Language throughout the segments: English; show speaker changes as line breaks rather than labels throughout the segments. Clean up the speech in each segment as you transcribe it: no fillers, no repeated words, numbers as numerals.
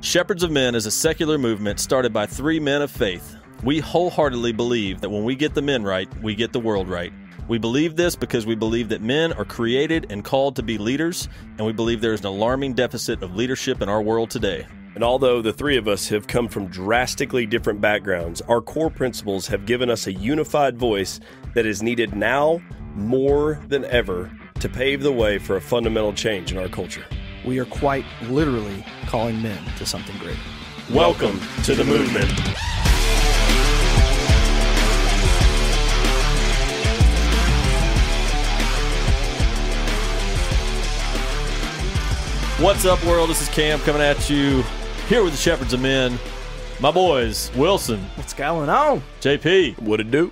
Shepherds of Men is a secular movement started by three men of faith. We wholeheartedly believe that when we get the men right, we get the world right. We believe this because we believe that men are created and called to be leaders, and we believe there is an alarming deficit of leadership in our world today.
And although the three of us have come from drastically different backgrounds, our core principles have given us a unified voice that is needed now more than ever to pave the way for a fundamental change in our culture.
We are quite literally calling men to something great.
Welcome to the movement.
What's up, world? This is Cam coming at you here with the Shepherds of Men. My boys, Wilson.
What's going on?
JP.
What it do?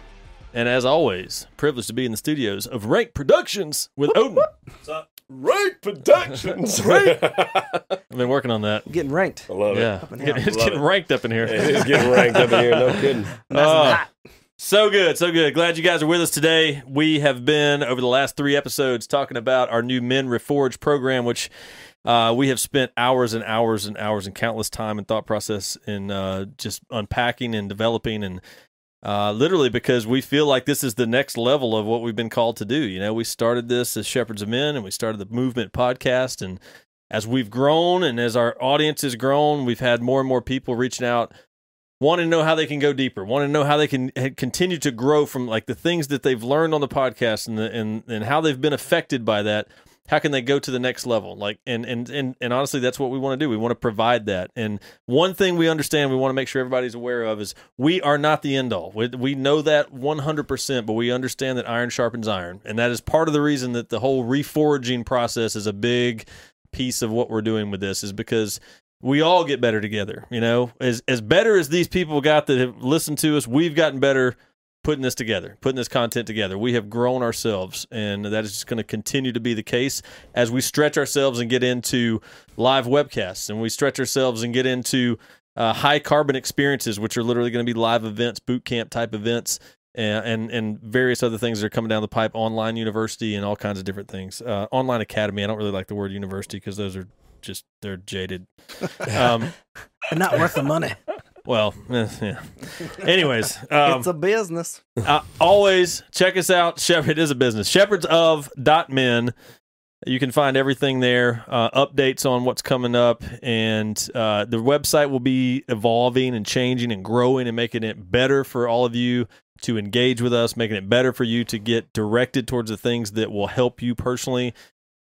And as always, privileged to be in the studios of Rank Productions with Odin.
What's up? Rank Productions.
I've been working on that.
Getting ranked.
I love
Yeah,
it.
it's getting ranked up in here.
It is getting ranked up in here, no kidding.
So good, so good. Glad you guys are with us today. We have been, over the last 3 episodes, talking about our new MEN Reforged program, which we have spent hours and hours and hours and countless time and thought process in just unpacking and developing, and literally because we feel like this is the next level of what we've been called to do. You know, we started this as Shepherds of Men, and we started the Movement podcast, and as we've grown and as our audience has grown, we've had more and more people reaching out, wanting to know how they can go deeper, wanting to know how they can continue to grow from like the things that they've learned on the podcast and how they've been affected by that. How can they go to the next level? Like, and honestly, that's what we want to do. We want to provide that. And one thing we understand, we want to make sure everybody's aware of, is we are not the end all. We know that 100%, but we understand that iron sharpens iron. And that is part of the reason that the whole reforging process is a big piece of what we're doing with this, is because we all get better together. You know, as better as these people got that have listened to us, we've gotten better putting this together, putting this content together. We have grown ourselves, and that is just going to continue to be the case as we stretch ourselves and get into live webcasts, and we stretch ourselves and get into high carbon experiences, which are literally going to be live events, boot camp type events, and various other things that are coming down the pipe, online university and all kinds of different things. Online academy, I don't really like the word university because those are just, they're jaded.
They're not worth the money.
Well, yeah. Anyways,
it's a business.
Always check us out. It is a business. Shepherds.men. You can find everything there, updates on what's coming up, and the website will be evolving and changing and growing and making it better for all of you to engage with us, making it better for you to get directed towards the things that will help you personally.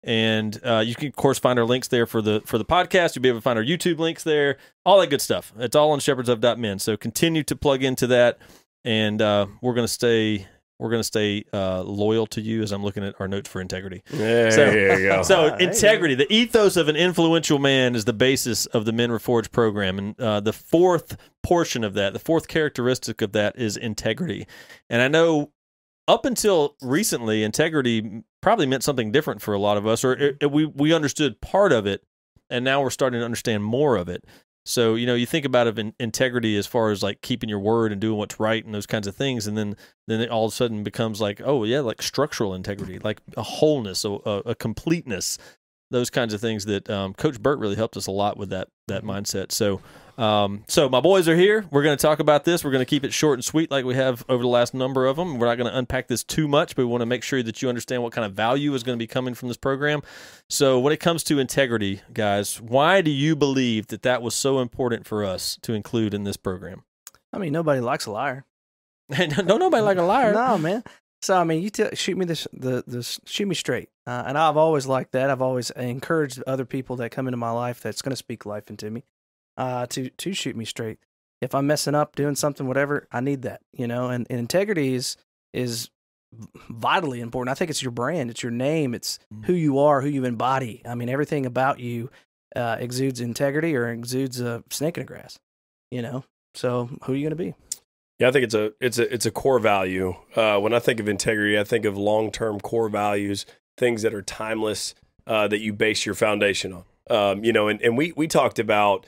And you can, of course, find our links there for the podcast. You'll be able to find our YouTube links there, all that good stuff. It's all on shepherds.men. So continue to plug into that, and we're going to stay loyal to you as I'm looking at our notes for integrity.
There you go.
So integrity, the ethos of an influential man, is the basis of the MEN Reforged program, and the fourth portion of that, the fourth characteristic of that, is integrity. And I know up until recently, integrity probably meant something different for a lot of us, or we understood part of it, and now we're starting to understand more of it. So, you know, you think about integrity as far as like keeping your word and doing what's right and those kinds of things, and then it all of a sudden becomes like, oh yeah, like structural integrity, like a wholeness, a completeness, those kinds of things that Coach Burt really helped us a lot with that mindset. So my boys are here. We're going to talk about this. We're going to keep it short and sweet like we have over the last number of them. We're not going to unpack this too much, but we want to make sure that you understand what kind of value is going to be coming from this program. So when it comes to integrity, guys, why do you believe that was so important for us to include in this program?
I mean, nobody likes a liar.
Nobody like a liar.
No, man. So I mean, shoot me straight, and I've always liked that. I've always encouraged other people that come into my life that's going to speak life into me, to shoot me straight. If I'm messing up, doing something, whatever, I need that, you know. And integrity is vitally important. I think it's your brand, it's your name, it's who you are, who you embody. I mean, everything about you exudes integrity or exudes a snake in the grass, you know. So who are you going to be?
Yeah, I think it's a core value. When I think of integrity, I think of long-term core values, things that are timeless, that you base your foundation on. And we talked about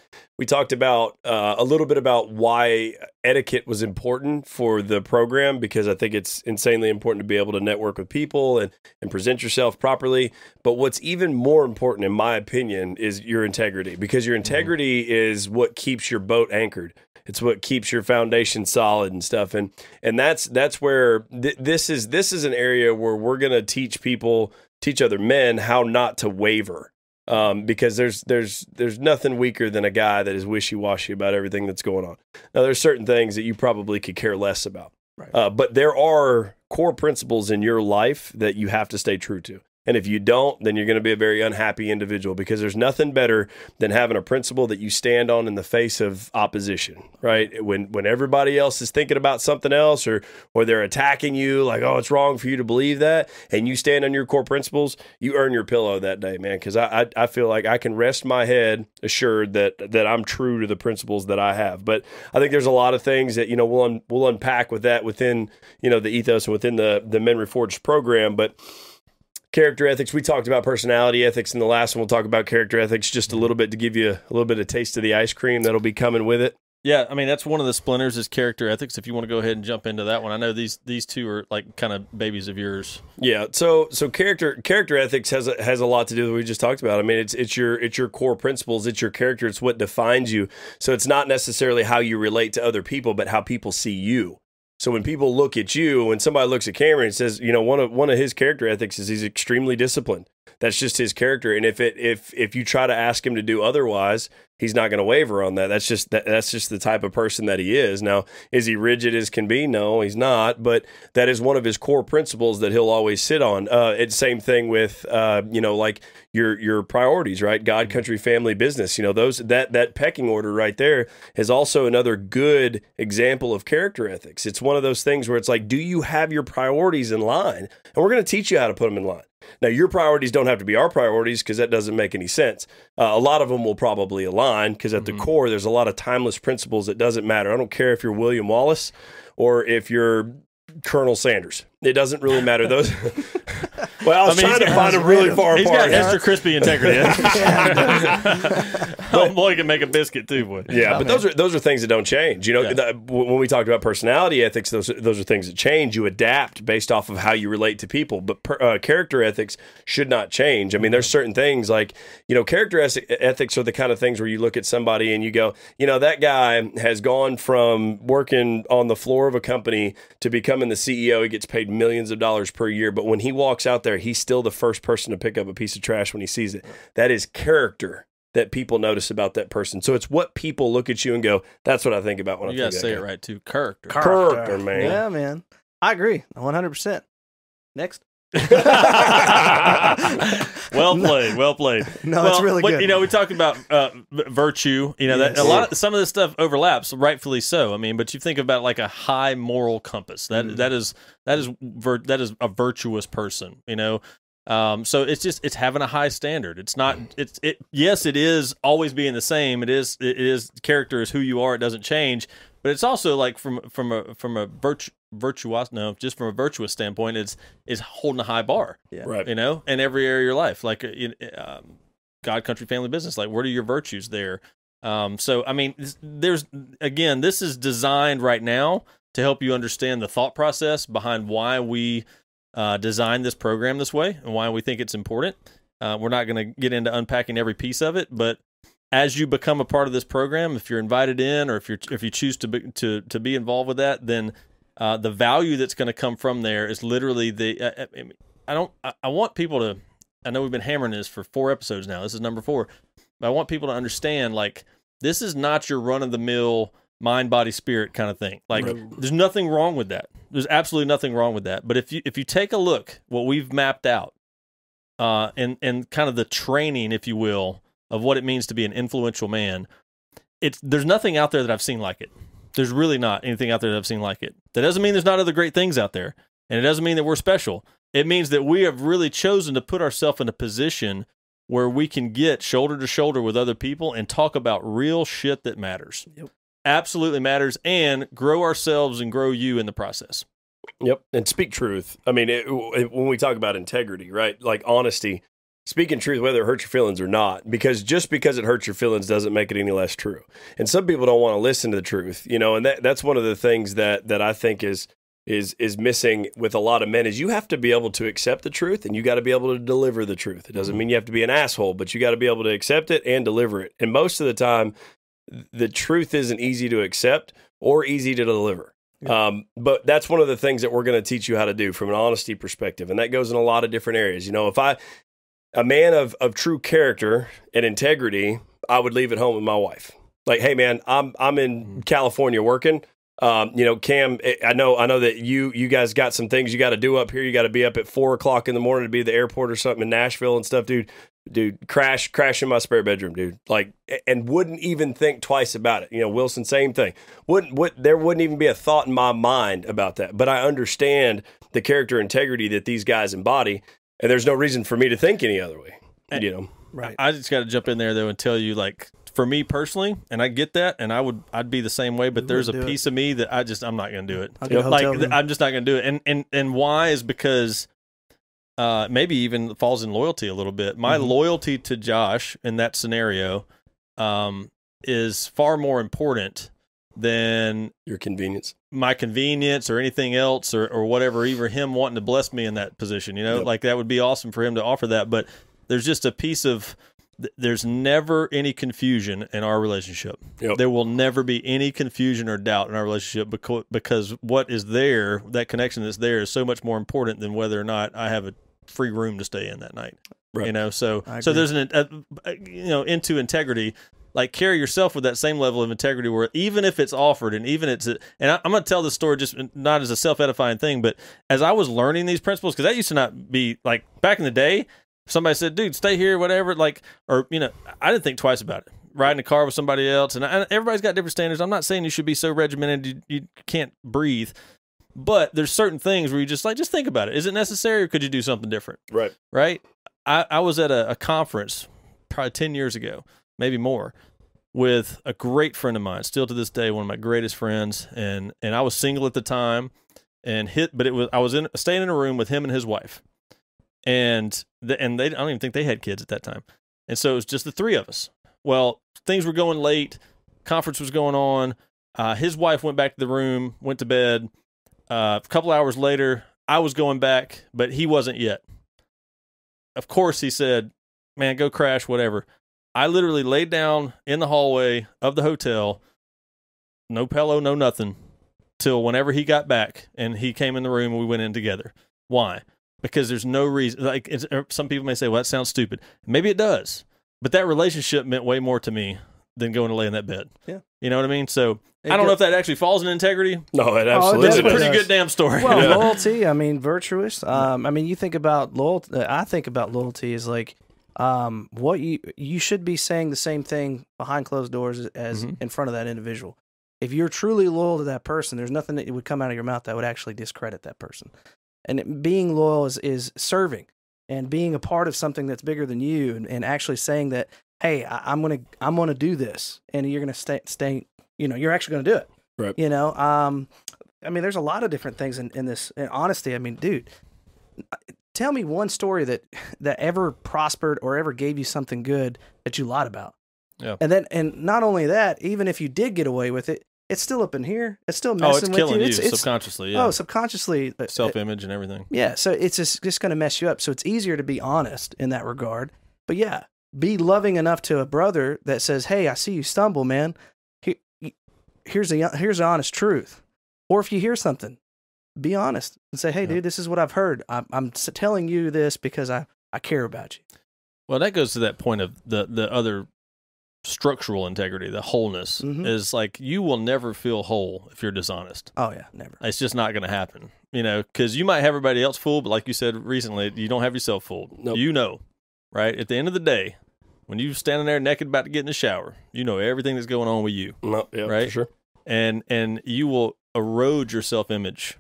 a little bit about why etiquette was important for the program, because I think it's insanely important to be able to network with people and present yourself properly. But what's even more important, in my opinion, is your integrity, because your integrity is what keeps your boat anchored. It's what keeps your foundation solid and stuff. And that's where this is an area where we're going to teach other men how not to waver. Because there's nothing weaker than a guy that is wishy-washy about everything that's going on. Now, there's certain things that you probably could care less about, right. But there are core principles in your life that you have to stay true to. And if you don't, then you're going to be a very unhappy individual, because there's nothing better than having a principle that you stand on in the face of opposition, right? When everybody else is thinking about something else, or they're attacking you like, oh, it's wrong for you to believe that, and you stand on your core principles, you earn your pillow that day, man, because I feel like I can rest my head assured that I'm true to the principles that I have. But I think there's a lot of things that, we'll unpack with that within, the ethos and within the Men Reforged program. But character ethics, we talked about personality ethics in the last one. We'll talk about character ethics just a little bit to give you a little bit of taste of the ice cream that'll be coming with it.
Yeah, I mean, that's one of the splinters is character ethics. If you want to go ahead and jump into that one, I know these two are like kind of babies of yours.
Yeah, so character ethics has a lot to do with what we just talked about. I mean, it's your core principles, it's your character, it's what defines you. So it's not necessarily how you relate to other people, but how people see you. So when people look at you, when somebody looks at Cameron and says, one of his character ethics is he's extremely disciplined. That's just his character. And if you try to ask him to do otherwise, he's not going to waver on that. That's just the type of person that he is. Now, is he rigid as can be? No, he's not. But that is one of his core principles that he'll always sit on. It's same thing with like your priorities, right? God, country, family, business. That pecking order right there is also another good example of character ethics. It's one of those things where it's like, do you have your priorities in line? And we're going to teach you how to put them in line. Now, your priorities don't have to be our priorities, because that doesn't make any sense. A lot of them will probably align, because at the core, there's a lot of timeless principles that doesn't matter. I don't care if you're William Wallace or if you're Colonel Sanders. It doesn't really matter. Those. Well, I was trying to find them really far apart.
He's got extra crispy integrity. Oh boy, he can make a biscuit too, boy.
Yeah, but those are things that don't change. When we talked about personality ethics, those are things that change. You adapt based off of how you relate to people. But character ethics should not change. I mean, there's certain things like, character ethics are the kind of things where you look at somebody and you go, that guy has gone from working on the floor of a company to becoming the CEO. He gets paid millions of dollars per year, but when he walks out there, he's still the first person to pick up a piece of trash when he sees it. That is character that people notice about that person. So it's what people look at you and go, that's what I think about when I think
You got to say it right, too. Character.
Character, man.
Yeah, man. I agree. 100%. Next.
Well played.
No, it's really good.
We talked about virtue. That some of this stuff overlaps, rightfully so. I mean, but you think about like a high moral compass. That is a virtuous person. So it's having a high standard. It's not. Yes, it is always being the same. It is character is who you are. It doesn't change. But it's also like from a virtuous standpoint, it's holding a high bar.
Yeah.
Right.
In every area of your life, like God, country, family, business. Like, what are your virtues there? So I mean, this is designed right now to help you understand the thought process behind why we designed this program this way and why we think it's important. We're not going to get into unpacking every piece of it, but as you become a part of this program, if you're invited in, or if you choose to be involved with that, then the value that's going to come from there is literally I want people to. I know we've been hammering this for 4 episodes now. This is number 4, but I want people to understand, like, this is not your run of the mill mind, body, spirit kind of thing. Like, there's nothing wrong with that. There's absolutely nothing wrong with that. But if you take a look what we've mapped out, and kind of the training, if you will, of what it means to be an influential man, there's nothing out there that I've seen like it. There's really not anything out there that I've seen like it. That doesn't mean there's not other great things out there, and it doesn't mean that we're special. It means that we have really chosen to put ourselves in a position where we can get shoulder to shoulder with other people and talk about real shit that matters.
Yep.
Absolutely matters, and grow ourselves and grow you in the process.
Yep, and speak truth. I mean, when we talk about integrity, right? Like honesty. speaking truth, whether it hurts your feelings or not, because just because it hurts your feelings doesn't make it any less true. And some people don't want to listen to the truth, you know, and that's one of the things that I think is missing with a lot of men is you have to be able to accept the truth and you got to be able to deliver the truth. It doesn't mean you have to be an asshole, but you got to be able to accept it and deliver it. And most of the time, the truth isn't easy to accept or easy to deliver. Yeah. But that's one of the things that we're going to teach you how to do from an honesty perspective. And that goes in a lot of different areas. You know, if a man of true character and integrity, I would leave at home with my wife. Like, hey man, I'm in California working. You know, Cam, I know that you guys got some things you got to do up here. You got to be up at 4 o'clock in the morning to be at the airport or something in Nashville and stuff, dude. Crash in my spare bedroom, dude. Like, and wouldn't even think twice about it. You know, Wilson, same thing. There wouldn't even be a thought in my mind about that. But I understand the character integrity that these guys embody, and there's no reason for me to think any other way. You know,
right?
I just got to jump in there though and tell you, like, for me personally, and I get that, and I'd be the same way. But there's a piece of me that I'm not going to do it. I'm just not going to do it. And why is because. Maybe even falls in loyalty a little bit. My loyalty to Josh in that scenario is far more important than
your convenience,
my convenience, or anything else, or whatever. Even him wanting to bless me in that position, you know, like that would be awesome for him to offer that. But there's just a piece of there's never any confusion in our relationship. Yep. There will never be any confusion or doubt in our relationship because what is there, that connection that's there, is so much more important than whether or not I have a free room to stay in that night. Right. You know, so there's you know, into integrity, like carry yourself with that same level of integrity where even if it's offered and even and I'm going to tell this story just not as a self-edifying thing, but as I was learning these principles, because that used to not be like back in the day, somebody said, dude, stay here, whatever, like, or, you know, I didn't think twice about it. Riding a car with somebody else, and everybody's got different standards. I'm not saying you should be so regimented you can't breathe, but there's certain things where you just think about it. Is it necessary, or could you do something different?
Right.
Right? I was at a conference probably 10 years ago, maybe more, with a great friend of mine, still to this day, one of my greatest friends, and I was single at the time, I was staying in a room with him and his wife. And they, I don't even think they had kids at that time. And so it was just the three of us. Well, things were going late. Conference was going on. His wife went back to the room, went to bed. A couple hours later, I was going back, but he wasn't yet. Of course, he said, man, go crash, whatever. I literally laid down in the hallway of the hotel, no pillow, no nothing, till whenever he got back and he came in the room and we went in together. Why? Because there's no reason, like some people may say, well, that sounds stupid. Maybe it does, but that relationship meant way more to me than going to lay in that bed. Yeah. You know what I mean? So I don't know if that actually falls in integrity.
No, it absolutely
It's a pretty good damn story.
Well, loyalty, I mean, virtuous. I mean, you think about loyalty, I think about loyalty as like, what you should be saying the same thing behind closed doors as in front of that individual. If you're truly loyal to that person, there's nothing that would come out of your mouth that would actually discredit that person. And being loyal is serving and being a part of something that's bigger than you, and actually saying that, hey, I'm gonna do this, and you're gonna stay. You know, you're actually gonna do it. Right. You know, I mean, there's a lot of different things in this. In honesty, I mean, dude, tell me one story that ever prospered or ever gave you something good that you lied about. Yeah. And not only that, even if you did get away with it, it's still up in here. It's still messing with you.
Killing you subconsciously. Yeah.
Oh, subconsciously.
Self-image and everything.
Yeah. So it's just going to mess you up. So it's easier to be honest in that regard. But yeah, be loving enough to a brother that says, "Hey, I see you stumble, man. Here's the honest truth." Or if you hear something, be honest and say, "Hey, dude, this is what I've heard. I'm telling you this because I care about you."
Well, that goes to that point of the other structural integrity, the wholeness, is like you will never feel whole if you're dishonest.
Oh yeah, never.
It's just not going to happen, you know, because you might have everybody else fooled, but like you said recently, you don't have yourself fooled. Nope. You know, right? At the end of the day, when you're standing there naked about to get in the shower, you know everything that's going on with you.
Yeah,
right?
For sure.
And you will erode your self-image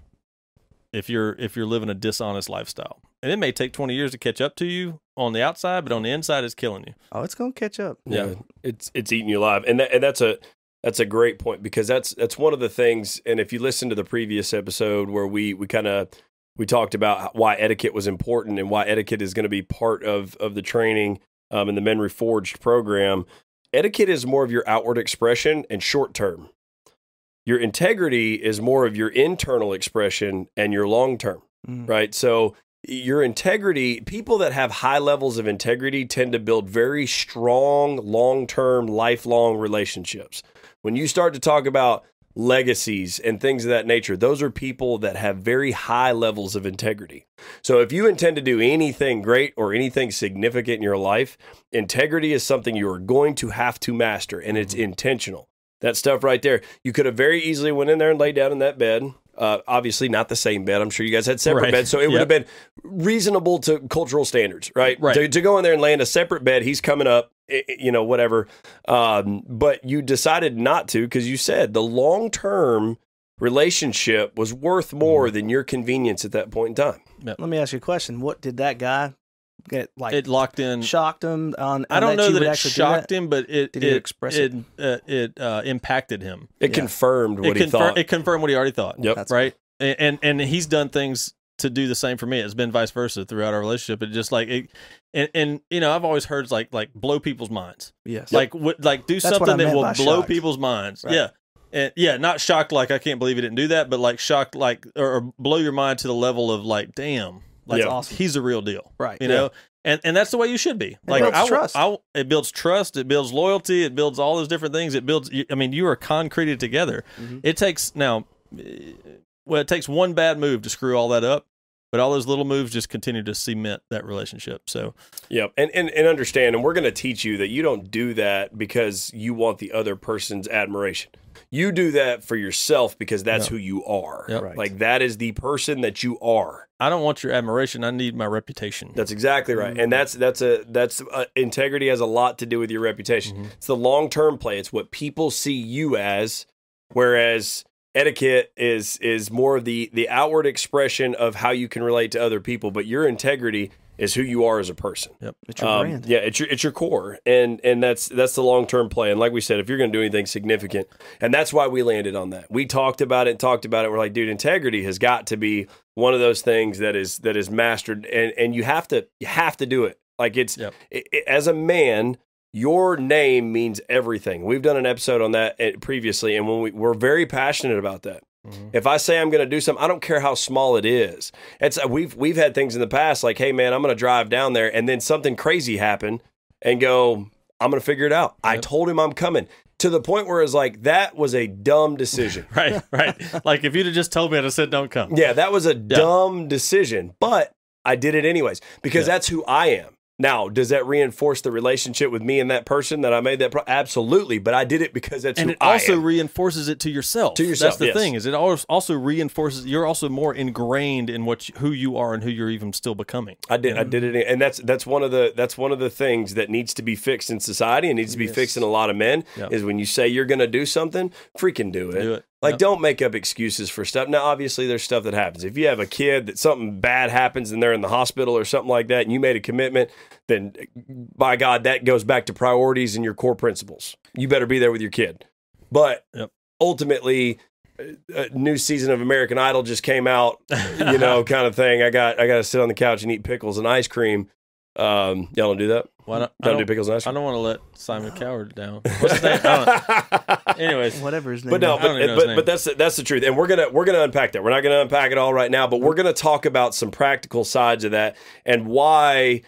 if you're living a dishonest lifestyle. And it may take 20 years to catch up to you on the outside, but on the inside, it's killing you.
Oh, it's going to catch up.
Yeah, it's eating you alive, and that's a great point, because that's one of the things. And if you listen to the previous episode where we kind of We talked about why etiquette was important and why etiquette is going to be part of the training in the Men Reforged program. Etiquette is more of your outward expression and short term. Your integrity is more of your internal expression and your long term, right? So your integrity, people that have high levels of integrity tend to build very strong, long-term, lifelong relationships. When you start to talk about legacies and things of that nature, those are people that have very high levels of integrity. So if you intend to do anything great or anything significant in your life, integrity is something you are going to have to master, and it's intentional. That stuff right there, you could have very easily went in there and laid down in that bed. Obviously not the same bed. I'm sure you guys had separate beds. So it would have been reasonable to cultural standards, right? To go in there and lay in a separate bed, he's coming up, you know, whatever. But you decided not to because you said the long-term relationship was worth more than your convenience at that point in time.
Let me ask you a question. What did that guy get, like,
it locked in,
shocked him on?
I don't know that it shocked him, but it impacted him.
It confirmed what he thought.
It confirmed what he already thought.
Yep.
Right. And he's done things to do the same for me. It's been vice versa throughout our relationship. It just like it, and you know, I've always heard like blow people's minds.
Yes.
Like do
That's
something that will blow
shocked.
people's minds.
Right.
Yeah. And yeah, not shocked like I can't believe he didn't do that, but like shocked like or blow your mind to the level of like, damn, like
awesome.
He's a real deal.
Right.
You know? And that's the way you should be.
It builds trust.
It builds trust. It builds loyalty. It builds all those different things. It builds. I mean, you are concreted together. It takes it takes one bad move to screw all that up, but all those little moves just continue to cement that relationship. So,
and understand, and we're going to teach you that you don't do that because you want the other person's admiration. You do that for yourself because that's who you are.
Yep.
Right.
Like that is the person that you are.
I don't want your admiration. I need my reputation.
That's exactly right. And that's integrity has a lot to do with your reputation. It's the long-term play. It's what people see you as, whereas etiquette is more of the outward expression of how you can relate to other people, but your integrity is who you are as a person.
Yep.
It's your brand.
Yeah, it's your core, and that's the long term play. And like we said, if you're going to do anything significant, and that's why we landed on that. We talked about it. We're like, dude, integrity has got to be one of those things that is mastered, and you have to do it. Like as a man, your name means everything. We've done an episode on that previously, and when we're very passionate about that. If I say I'm going to do something, I don't care how small it is. We've had things in the past like, hey man, I'm going to drive down there, and then something crazy happened, and go, I'm going to figure it out. Yep. I told him I'm coming. To the point where it's like, that was a dumb decision.
Right. Like if you'd have just told me, I'd have said, don't come.
Yeah, that was a dumb decision, but I did it anyways because that's who I am. Now, does that reinforce the relationship with me and that person that I made that? Absolutely, but I did it because that's who I am.
And it also reinforces it to yourself.
That's
the thing, is it also reinforces, you're also more ingrained in who you are and who you're even still becoming.
I did it, and that's one of the things that needs to be fixed in society and needs to be fixed in a lot of men, is when you say you're going to do something, freaking do it. Like, don't make up excuses for stuff. Now, obviously, there's stuff that happens. If you have a kid that something bad happens and they're in the hospital or something like that, and you made a commitment, then by God, that goes back to priorities and your core principles. You better be there with your kid. But ultimately, a new season of American Idol just came out, kind of thing. I got to sit on the couch and eat pickles and ice cream. Y'all don't do that?
Why not?
Don't do pickles and ice cream?
I don't want to let Simon Coward down. What's his name? Anyways,
whatever his name.
But no,
is.
but that's the truth, and we're gonna unpack that. We're not gonna unpack it all right now, but we're gonna talk about some practical sides of that and why.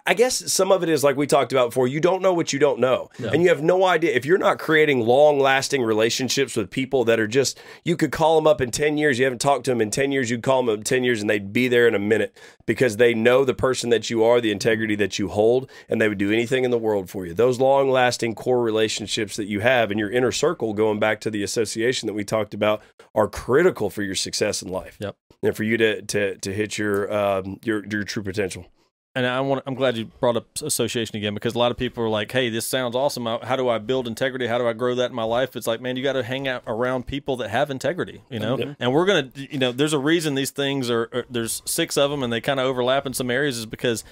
I guess some of it is like we talked about before. You don't know what you don't know, and you have no idea if you're not creating long-lasting relationships with people that are just. You could call them up in 10 years. You haven't talked to them in 10 years. You'd call them up in 10 years, and they'd be there in a minute because they know the person that you are, the integrity that you hold, and they would do anything in the world for you. Those long-lasting core relationships that you have in your inner circle, going back to the association that we talked about, are critical for your success in life.
Yep.
And for you to hit your true potential.
And I'm glad you brought up association again, because a lot of people are like, hey, this sounds awesome. How do I build integrity? How do I grow that in my life? It's like, man, you got to hang out around people that have integrity, Yep. And we're going to, there's a reason these things there's 6 of them and they kind of overlap in some areas, is because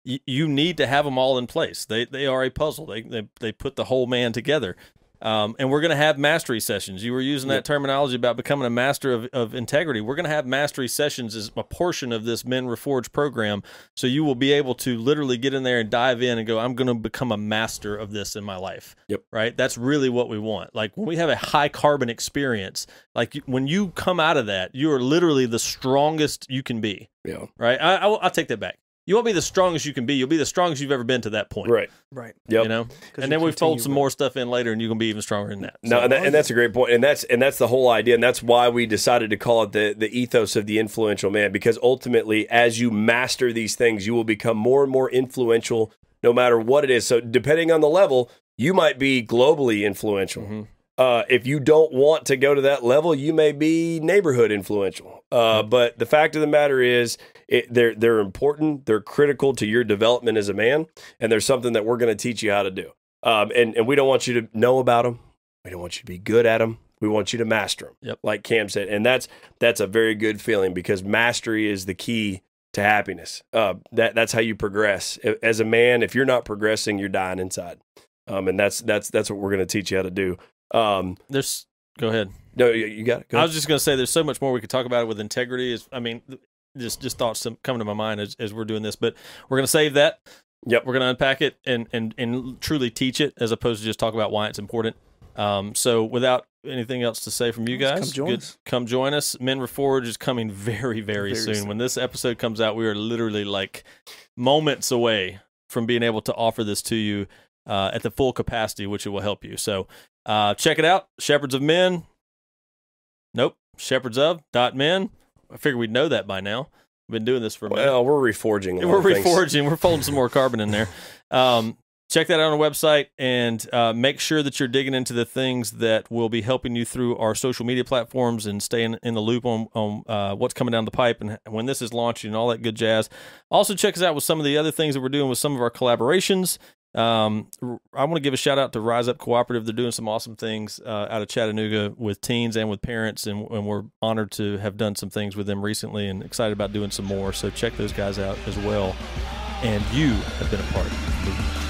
you need to have them all in place. They are a puzzle. They put the whole man together. And we're going to have mastery sessions. You were using that terminology about becoming a master of integrity. We're going to have mastery sessions as a portion of this Men Reforged program. So you will be able to literally get in there and dive in and go, I'm going to become a master of this in my life. Yep. Right? That's really what we want. Like when we have a high carbon experience, like when you come out of that, you are literally the strongest you can be. Yeah. Right? I'll take that back. You won't be the strongest you can be. You'll be the strongest you've ever been to that point.
Right.
Right.
Yep.
You know? And then we fold some more stuff in later and you're going to be even stronger than that.
No,
so,
and that's a great point. And that's the whole idea. And that's why we decided to call it the ethos of the influential man, because ultimately, as you master these things, you will become more and more influential no matter what it is. So depending on the level, you might be globally influential. Mm-hmm. If you don't want to go to that level, you may be neighborhood influential. But the fact of the matter is, they're important. They're critical to your development as a man, and there's something that we're going to teach you how to do. And we don't want you to know about them. We don't want you to be good at them. We want you to master them. Yep. Like Cam said, and that's a very good feeling, because mastery is the key to happiness. That's how you progress as a man. If you're not progressing, you're dying inside. And that's what we're going to teach you how to do.
Go ahead.
No, you got it. Go
I
ahead.
was just going to say there's so much more we could talk about it with integrity. Just thoughts coming to my mind as we're doing this, but we're going to save that. Yep. We're going to unpack it and truly teach it, as opposed to just talk about why it's important. So without anything else to say from you guys, come join us. Men Reforged is coming very, very soon. When this episode comes out, we are literally like moments away from being able to offer this to you at the full capacity, which it will help you. So check it out. Shepherds of Men. Nope. Shepherds of .men. I figure we'd know that by now. We've been doing this for a minute.
Well, we're reforging.
We're reforging. We're folding some more carbon in there. Check that out on our website, and make sure that you're digging into the things that will be helping you through our social media platforms, and staying in the loop on what's coming down the pipe and when this is launching and all that good jazz. Also, check us out with some of the other things that we're doing with some of our collaborations. I want to give a shout out to Rise Up Cooperative. They're doing some awesome things out of Chattanooga with teens and with parents, and we're honored to have done some things with them recently and excited about doing some more. So check those guys out as well. And you have been a part of the